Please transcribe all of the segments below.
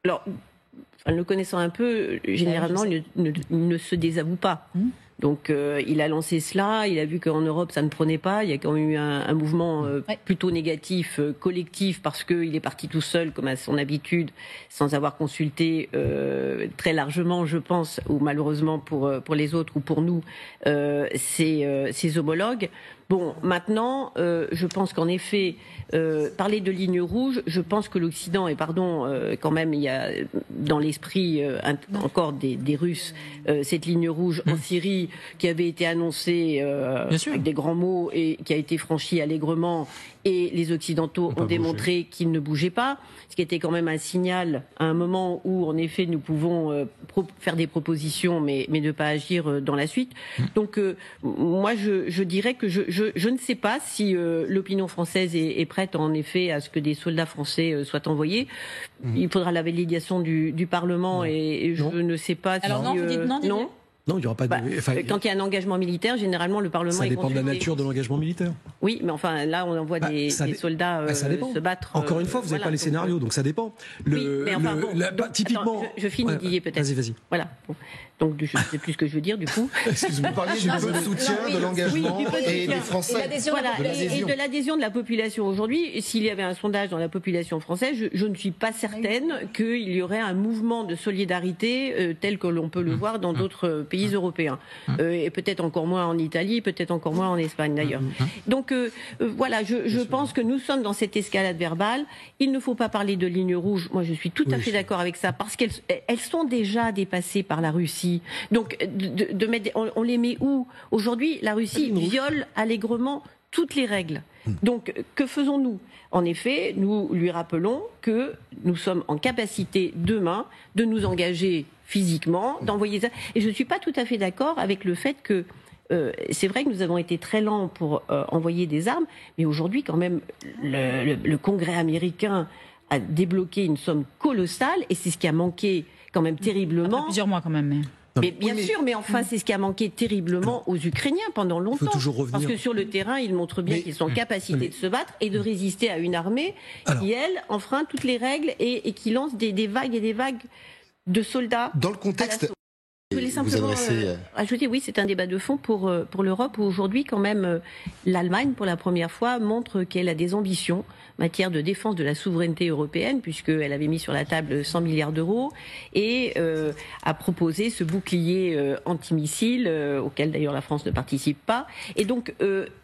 Alors, enfin, le connaissant un peu, généralement, il ne se désavoue pas. Donc, il a lancé cela, il a vu qu'en Europe, ça ne prenait pas. Il y a quand même eu un mouvement plutôt négatif, collectif, parce qu'il est parti tout seul, comme à son habitude, sans avoir consulté très largement, je pense, ou malheureusement pour les autres ou pour nous, ses homologues. Bon, maintenant, je pense qu'en effet, parler de ligne rouge, je pense que l'Occident, et pardon, quand même, il y a dans l'esprit encore des Russes, cette ligne rouge en Syrie qui avait été annoncée avec des grands mots et qui a été franchie allègrement, et les Occidentaux ont démontré qu'ils ne bougeaient pas, ce qui était quand même un signal à un moment où, en effet, nous pouvons faire des propositions, mais ne pas agir dans la suite. Donc, moi, je dirais que je ne sais pas si l'opinion française est prête, en effet, à ce que des soldats français soient envoyés. Il faudra la validation du Parlement, et je ne sais pas si... Alors non, vous dites non, non, il n'y aura pas de... quand il y a un engagement militaire, généralement, le Parlement est consulté. Ça dépend de la nature de l'engagement militaire. Oui, mais enfin, là, on envoie des soldats se battre. Encore une fois, vous n'avez pas les scénarios, donc ça dépend. Typiquement... Je finis, Didier, peut-être. Vas-y. Voilà. Bon. Donc, je ne sais plus ce que je veux dire, du coup. Vous parliez du peu de soutien, de l'engagement et des Français. Et de l'adhésion de la population. Aujourd'hui, s'il y avait un sondage dans la population française, je ne suis pas certaine qu'il y aurait un mouvement de solidarité tel que l'on peut le voir dans d'autres pays européens. Et peut-être encore moins en Italie, peut-être encore moins en Espagne, d'ailleurs. Donc, voilà, je pense que nous sommes dans cette escalade verbale. Il ne faut pas parler de ligne rouge. Moi, je suis tout à fait d'accord avec ça, parce qu'elles sont déjà dépassées par la Russie. Donc, on les met où? Aujourd'hui, la Russie viole allègrement toutes les règles. Donc, que faisons-nous? En effet, nous lui rappelons que nous sommes en capacité demain de nous engager physiquement, d'envoyer ça. Et je ne suis pas tout à fait d'accord avec le fait que c'est vrai que nous avons été très lents pour envoyer des armes, mais aujourd'hui, quand même, le Congrès américain a débloqué une somme colossale, et c'est ce qui a manqué quand même terriblement. Après plusieurs mois quand même. Mais bien sûr, mais enfin, c'est ce qui a manqué terriblement aux Ukrainiens pendant longtemps. Parce que sur le terrain, ils montrent bien qu'ils sont en capacité de se battre et de résister à une armée qui, elle, enfreint toutes les règles et qui lance des vagues et des vagues de soldats. Dans le contexte... Je voulais simplement ajouter, oui, c'est un débat de fond pour l'Europe, où aujourd'hui, quand même, l'Allemagne, pour la première fois, montre qu'elle a des ambitions en matière de défense de la souveraineté européenne, puisqu'elle avait mis sur la table 100 milliards d'euros, et a proposé ce bouclier antimissile, auquel d'ailleurs la France ne participe pas. Et donc,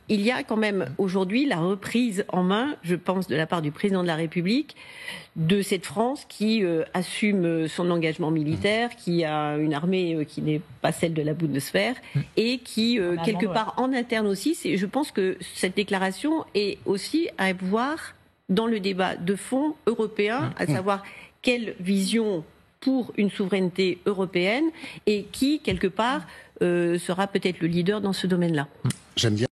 il y a quand même aujourd'hui la reprise en main, je pense, de la part du président de la République, de cette France qui assume son engagement militaire, qui a une armée qui n'est pas celle de la Bundeswehr, et qui, quelque part en interne aussi, je pense que cette déclaration est aussi à voir dans le débat de fond européen, à savoir quelle vision pour une souveraineté européenne, et qui, quelque part, sera peut-être le leader dans ce domaine-là. J'aime bien.